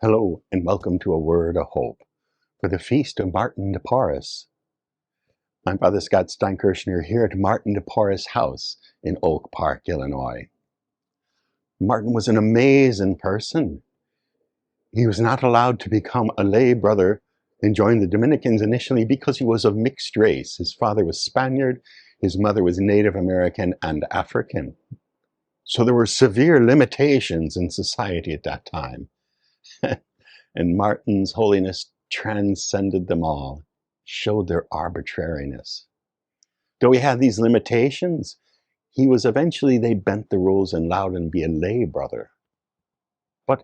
Hello and welcome to A Word of Hope for the Feast of Martin de Porres. I'm Father Scott Steinkerchner here at Martin de Porres' house in Oak Park, Illinois. Martin was an amazing person. He was not allowed to become a lay brother and join the Dominicans initially because he was of mixed race. His father was Spaniard, his mother was Native American and African. So there were severe limitations in society at that time. And Martin's holiness transcended them all, showed their arbitrariness. Though he had these limitations, they bent the rules and allowed him to be a lay brother. But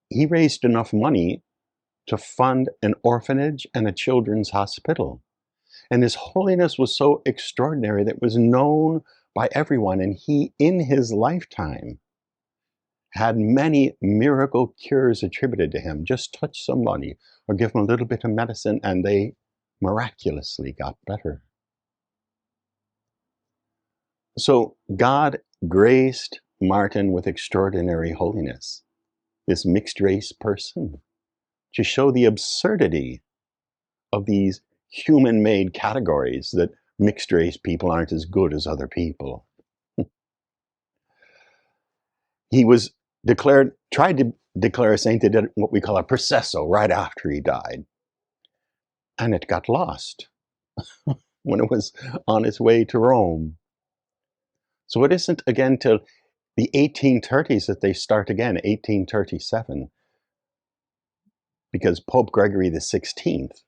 he raised enough money to fund an orphanage and a children's hospital. And his holiness was so extraordinary that it was known by everyone. And he, in his lifetime, had many miracle cures attributed to him. Just touch somebody or give them a little bit of medicine and they miraculously got better. So God graced Martin with extraordinary holiness, this mixed race person, to show the absurdity of these human-made categories that mixed race people aren't as good as other people. He was tried to declare a saint. They did what we call a Processo right after he died. And it got lost when it was on its way to Rome. So it isn't again till the 1830s that they start again, 1837, because Pope Gregory the 16th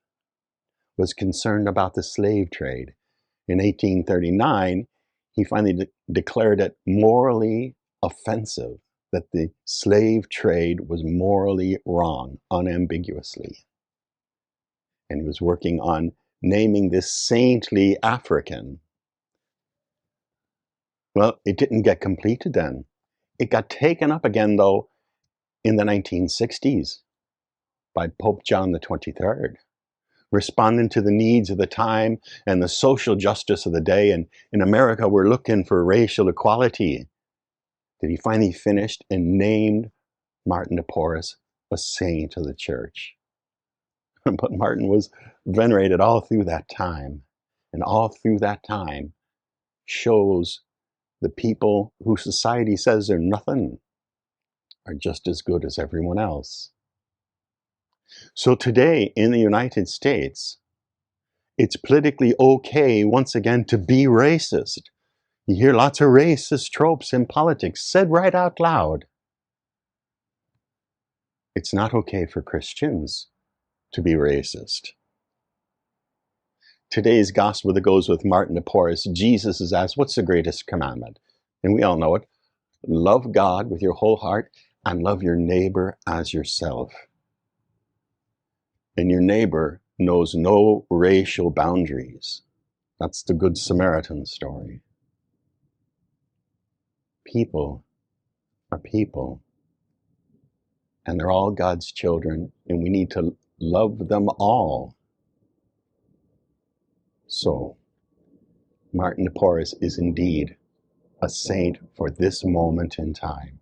was concerned about the slave trade. In 1839, he finally declared it morally offensive, that the slave trade was morally wrong, unambiguously. And he was working on naming this saintly African. Well, it didn't get completed then. It got taken up again, though, in the 1960s by Pope John the 23rd, responding to the needs of the time and the social justice of the day. And in America, we're looking for racial equality. That he finally finished and named Martin de Porres a saint of the church. But Martin was venerated all through that time. And all through that time shows the people who society says they're nothing are just as good as everyone else. So today in the United States, it's politically okay once again to be racist. You hear lots of racist tropes in politics said right out loud. It's not okay for Christians to be racist. Today's gospel that goes with Martin de Porres, Jesus is asked, what's the greatest commandment? And we all know it. Love God with your whole heart and love your neighbor as yourself. And your neighbor knows no racial boundaries. That's the Good Samaritan story. People are people. And they're all God's children, and we need to love them all. So, Martin de Porres is indeed a saint for this moment in time.